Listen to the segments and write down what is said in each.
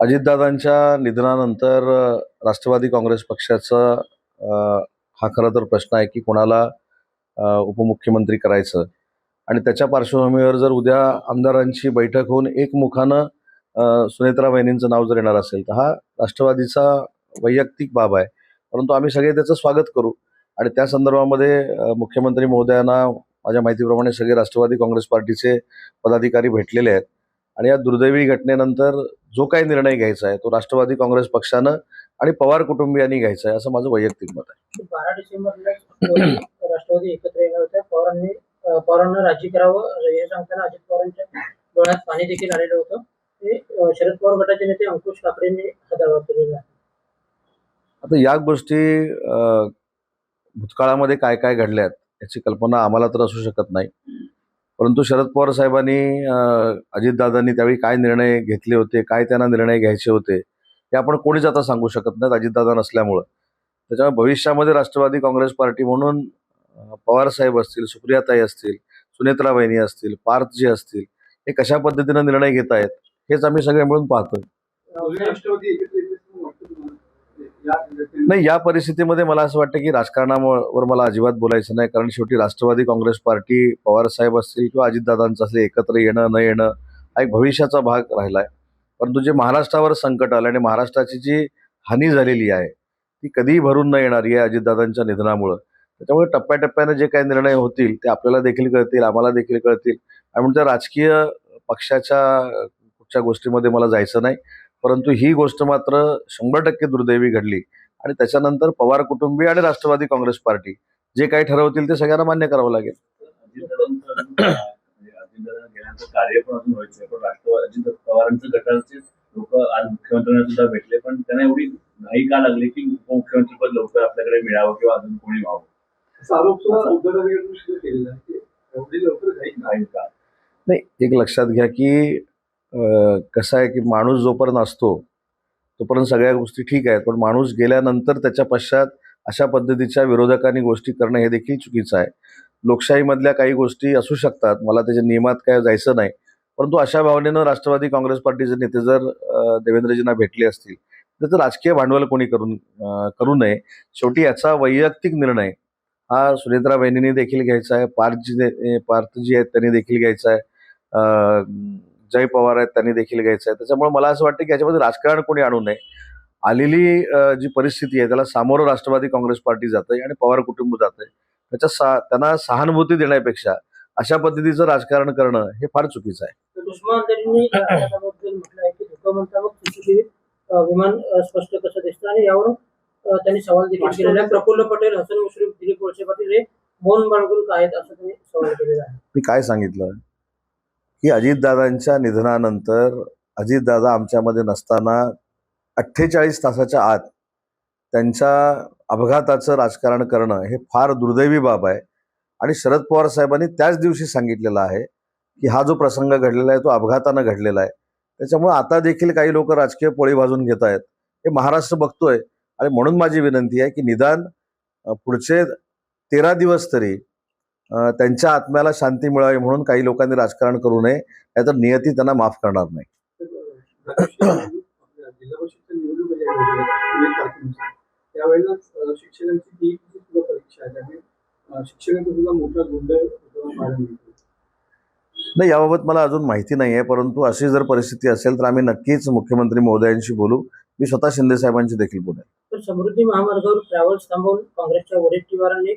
अजितदादांच्या निधनानंतर राष्ट्रवादी काँग्रेस पक्षाचा हा खरं तर प्रश्न आहे की कोणाला उपमुख्यमंत्री करायचं आणि त्याच्या पार्श्वभूमीवर जर उद्या आमदारांची बैठक होऊन एकमुखानं सुनेत्रा वहिनींचं नाव जर येणार असेल तर हा राष्ट्रवादीचा वैयक्तिक बाब आहे, परंतु आम्ही सगळे त्याचं स्वागत करू. आणि त्या संदर्भामध्ये मुख्यमंत्री महोदयांना माझ्या माहितीप्रमाणे सगळे राष्ट्रवादी काँग्रेस पार्टीचे पदाधिकारी भेटलेले आहेत आणि या दुर्दैवी घटनेनंतर जो काही निर्णय घ्यायचा आहे तो राष्ट्रवादी काँग्रेस पक्षानं आणि पवार कुटुंबियांनी घ्यायचा आहे असं माझं वैयक्तिक मत आहे. 12 डिसेंबरला राष्ट्रवादी एकत्र येणार होत्या. पवारांना राजी करावं हे सांगताना अजित पवारांच्या डोळ्यात पाणी देखील आलेलं होतं. ते शरद पवार गटाचे नेते अंकुश काकडेंनी हा दावा केलेला आहे. आता या गोष्टी भूतकाळामध्ये काय काय घडल्यात याची कल्पना आम्हाला तर असू शकत नाही, परंतु शरद पवार साहेबांनी अजितदादांनी त्यावेळी काय निर्णय घेतले होते, काय त्यांना निर्णय घ्यायचे होते हे आपण कोणीच आता सांगू शकत नाहीत अजितदादा नसल्यामुळं. त्याच्यामुळे भविष्यामध्ये राष्ट्रवादी काँग्रेस पार्टी म्हणून पवार साहेब असतील, सुप्रियाताई असतील, सुनेत्रा वहिनी असतील, पार्थजी असतील, हे कशा पद्धतीनं निर्णय घेत आहेत हेच आम्ही सगळे मिळून पाहतोय. नाही, या परिस्थितीमध्ये मला असं वाटतं की राजकारणावर मला अजिबात बोलायचं नाही, कारण शेवटी राष्ट्रवादी काँग्रेस पार्टी पवार साहेब असतील किंवा अजितदादांचं असले एकत्र येणं न येणं हा एक भविष्याचा भाग राहिला आहे. परंतु जे महाराष्ट्रावर संकट आलं आणि महाराष्ट्राची जी हानी झालेली आहे ती कधीही भरून न येणारी आहे अजितदादांच्या निधनामुळं. त्याच्यामुळे टप्प्याटप्प्याने जे काही निर्णय होतील ते आपल्याला देखील कळतील, आम्हाला देखील कळतील. आणि म्हणून त्या राजकीय पक्षाच्या कुठच्या गोष्टीमध्ये मला जायचं नाही, परंतु ही गोष्ट मात्र 100% दुर्दैवी घडली आणि त्याच्यानंतर पवार कुटुंबीय आणि राष्ट्रवादी काँग्रेस पार्टी जे काही ठरवतील ते सगळ्यांना मान्य करावं लागेल. कार्य पण अजून व्हायचं, पण राष्ट्रवादी पवारांच्या गटाचे लोक आज मुख्यमंत्र्यांना सुद्धा भेटले, पण त्यांना एवढी घाई का लागली की उपमुख्यमंत्रीपद लवकर आपल्याकडे मिळावं किंवा अजून कोणी व्हावं? नाही, एक लक्षात घ्या की कसं आहे की माणूस जोपर्यंत असतो तोपर्यंत सगळ्या गोष्टी ठीक आहेत, पण माणूस गेल्यानंतर त्याच्या पश्चात अशा पद्धतीच्या विरोधकांनी गोष्टी करणं हे देखील चुकीचं आहे. लोकशाहीमधल्या काही गोष्टी असू शकतात, मला त्याच्या नियमात काय जायचं नाही, परंतु अशा भावनेनं राष्ट्रवादी काँग्रेस पार्टीचे नेते जर देवेंद्रजींना भेटले असतील तर त्याचं राजकीय भांडवल कोणी करू नये. शेवटी याचा वैयक्तिक निर्णय हा सुनेत्रा वहिनींनी देखील घ्यायचा आहे, पार्थजी आहेत त्यांनी देखील घ्यायचा आहे, जय पवार आहेत त्यांनी देखील घ्यायचं आहे. त्याच्यामुळे मला असं वाटतं की याच्यामध्ये राजकारण कोणी आणू नये. आलेली जी परिस्थिती आहे त्याला सामोरं राष्ट्रवादी काँग्रेस पार्टी जाते आणि पवार कुटुंब जाते. त्यांना सहानुभूती देण्यापेक्षा अशा पद्धतीचं राजकारण करणं हे फार चुकीचं आहे. म्हटलं आहे की CCTV विमान स्पष्ट कसं दिसतं आणि यावरून त्यांनी सवाल देखील केलेला आहे. प्रफुल्ल पटेल, हसन मुश्रीफ, दिलीप वळसे पाटील हे मौन बाळगून आहेत असं त्यांनी सवाल केलेला आहे. मी काय सांगितलं की अजितदादांच्या निधनानंतर अजितदादा आमच्यामध्ये नसताना 48 तासाच्या आत त्यांच्या अपघाताचं राजकारण करणं हे फार दुर्दैवी बाब आहे. आणि शरद पवार साहेबांनी त्याच दिवशी सांगितलेलं आहे की हा जो प्रसंग घडलेला आहे तो अपघातानं घडलेला आहे. त्याच्यामुळे आता देखील काही लोक राजकीय पोळी भाजून घेत आहेत, हे महाराष्ट्र बघतोय. आणि म्हणून माझी विनंती आहे की निदान पुढचे 13 दिवस तरी त्यांच्या आत्म्याला शांती मिळावी म्हणून काही लोकांनी राजकारण करू नये, नाहीतर नियती त्यांना माफ करणार नाही. त्यावेळेला शिक्षकांची ही परीक्षा आहे, शिक्षकांचा सुद्धा मोठा गोंधळ नाही, याबाबत मला अजून माहिती नाही आहे, परंतु अशी जर परिस्थिती असेल तर आम्ही नक्कीच मुख्यमंत्री महोदयांशी बोलू. मी स्वतः शिंदे साहेबांशी देखील बोलेन. तर समृद्धी महामार्गावर ट्रॅव्हल्स थांबवून काँग्रेसच्या वरिष्ठवारांनी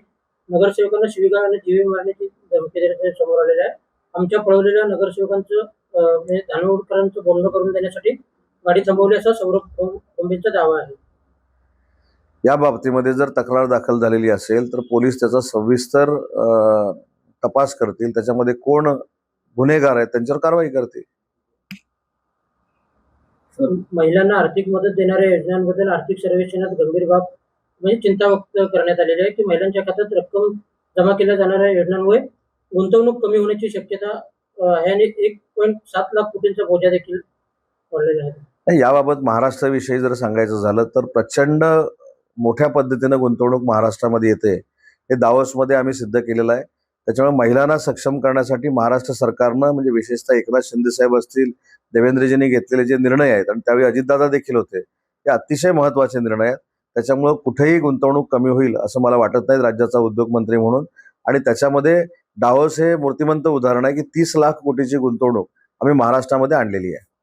नगरसेवकांना शिवीगाळ आणि जीवे मारण्याची धमकी देण्याचे समोर आलेले आहे. आमच्या पळवलेल्या नगरसेवकांचं म्हणजे धानवडकरांचं बोलणं करून देण्यासाठी गाडी थांबवली असा सौरभ खोंबेंचा दावा आहे. या बाबतीमध्ये जर तक्रार दाखल झालेली असेल तर पोलीस त्याचा सविस्तर तपास करतील, त्याच्यामध्ये कोण गुन्हेगार आहेत त्यांच्यावर कारवाई करतील. महिलांना आर्थिक मदत देणाऱ्या योजनांबद्दल आर्थिक सर्वेक्षणात गंभीर बाब म्हणजे चिंता व्यक्त करण्यात आलेली आहे की महिलांच्या खात्यात रक्कम जमा केल्या जाणाऱ्या योजनांमुळे गुंतवणूक कमी होण्याची शक्यता आहे आणि 1.7 लाख कोटींचा बोजा देखील पडलेला आहे. याबाबत महाराष्ट्राविषयी जर सांगायचं झालं तर प्रचंड मोठ्या पद्धतीनं गुंतवणूक महाराष्ट्रामध्ये येते, हे दावोसमध्ये आम्ही सिद्ध केलेलं आहे. त्याच्यामुळे महिलांना सक्षम करण्यासाठी महाराष्ट्र सरकारनं म्हणजे विशेषतः एकनाथ शिंदे साहेब असतील, देवेंद्रजींनी घेतलेले जे निर्णय आहेत आणि त्यावेळी अजितदादा देखील होते, हे अतिशय महत्त्वाचे निर्णय आहेत. त्याच्यामुळं कुठेही गुंतवणूक कमी होईल असं मला वाटत नाही राज्याचा उद्योगमंत्री म्हणून. आणि त्याच्यामध्ये डावस हे मूर्तिमंत उदाहरण आहे की 30 लाख कोटीची गुंतवणूक आम्ही महाराष्ट्रामध्ये आणलेली आहे.